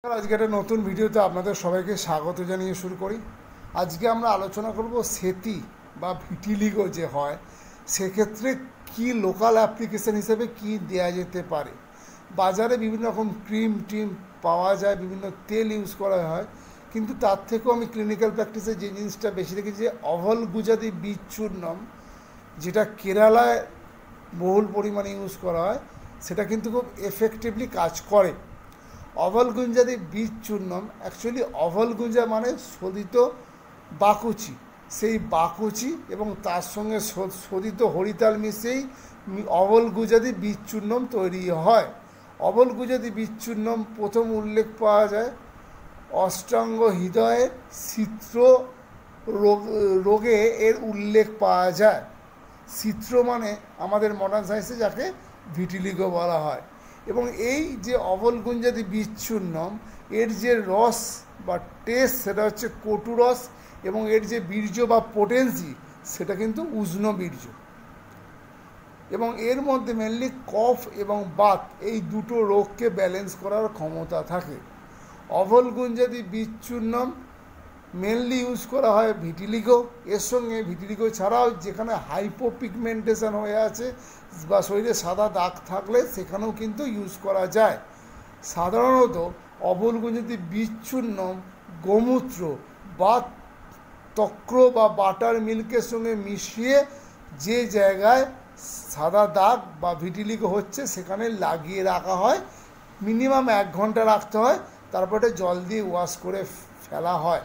আজকে একটা নতুন ভিডিওতে আপনাদের সবাইকে স্বাগত জানিয়ে শুরু করি। আজকে আমরা আলোচনা করব সেতি বা ভিটিলিগো যে হয় সেক্ষেত্রে কি লোকাল অ্যাপ্লিকেশন হিসেবে কি দেয়া যেতে পারে। বাজারে বিভিন্ন রকম ক্রিম টিম পাওয়া যায়, বিভিন্ন তেল ইউজ করা হয়, কিন্তু তার থেকেও আমি ক্লিনিক্যাল প্র্যাকটিসে যে জিনিসটা বেশি দেখেছি যে অভল গুজাদি বীজ চূর্ণম, যেটা কেরালায় বহুল পরিমাণে ইউজ করা হয়, সেটা কিন্তু খুব এফেক্টিভলি কাজ করে। অভল গুঞ্জাদি বীজ চূর্ণম অ্যাকচুয়ালি অভল গুঞ্জা মানে শোধিত বাকুচি, সেই বাকুচি এবং তার সঙ্গে শোধিত হরিতাল মিশিয়েই অভল গুজাদি বীজ চূর্ণম তৈরি হয়। অভল গুজাদি বীজ চূর্ণম প্রথম উল্লেখ পাওয়া যায় অষ্টাঙ্গ হৃদয়ের চিত্র রোগে এর উল্লেখ পাওয়া যায়। চিত্র মানে আমাদের মডার্ন সায়েন্সে যাকে ভিটিলিগো বলা হয়। এবং এই যে অভল গুঞ্জাদি বীজ চূর্ণম, এর যে রস বা টেস্ট সেটা হচ্ছে কটু রস, এবং এর যে বীর্য বা পোটেন্সি সেটা কিন্তু উষ্ণ বীর্য, এবং এর মধ্যে মেনলি কফ এবং বাত এই দুটো রোগকে ব্যালেন্স করার ক্ষমতা থাকে। অভল গুঞ্জাদি বীজ চূর্ণম মেনলি ইউজ করা হয় ভিটিলিগো। এর সঙ্গে ভিটিলিগো ছাড়াও যেখানে হাইপোপিগমেন্টেশন হয়ে আছে বা শরীরে সাদা দাগ থাকলে সেখানেও কিন্তু ইউজ করা যায়। সাধারণত অভল গুঞ্জাদি বীজ চূর্ণম গোমূত্র বা তক্র বা বাটার মিল্কের সঙ্গে মিশিয়ে যে জায়গায় সাদা দাগ বা ভিটিলিগো হচ্ছে সেখানে লাগিয়ে রাখা হয়। মিনিমাম 1 ঘন্টা রাখতে হয়, তারপরে জল দিয়ে ওয়াশ করে ফেলা হয়।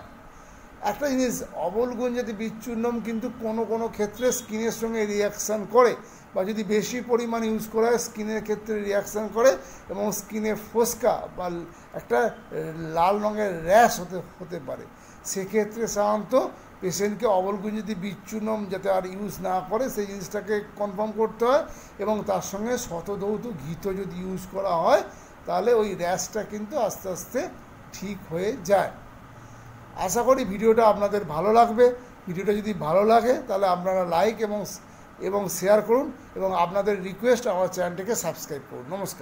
একটা জিনিস, অভল গুঞ্জাদি বীজ চূর্ণম কিন্তু কোনো ক্ষেত্রে স্কিনের সঙ্গে রিয়াকশান করে, বা যদি বেশি পরিমাণ ইউজ করা হয় স্কিনের ক্ষেত্রে রিয়াকশান করে এবং স্কিনে ফোস্কা বা একটা লাল রঙের র্যাশ হতে পারে। সেক্ষেত্রে সাধারণত পেশেন্টকে অভল গুঞ্জাদি বীজ চূর্ণম যাতে আর ইউজ না করে সেই জিনিসটাকে কনফার্ম করতে হয়, এবং তার সঙ্গে শতধৌত ঘিতো যদি ইউজ করা হয় তাহলে ওই র্যাশটা কিন্তু আস্তে আস্তে ঠিক হয়ে যায়। আশা করি ভিডিওটা আপনাদের ভালো লাগবে। ভিডিওটা যদি ভালো লাগে তাহলে আপনারা লাইক এবং শেয়ার করুন, এবং আপনাদের রিকোয়েস্ট আমার চ্যানেলটিকে সাবস্ক্রাইব করুন। নমস্কার।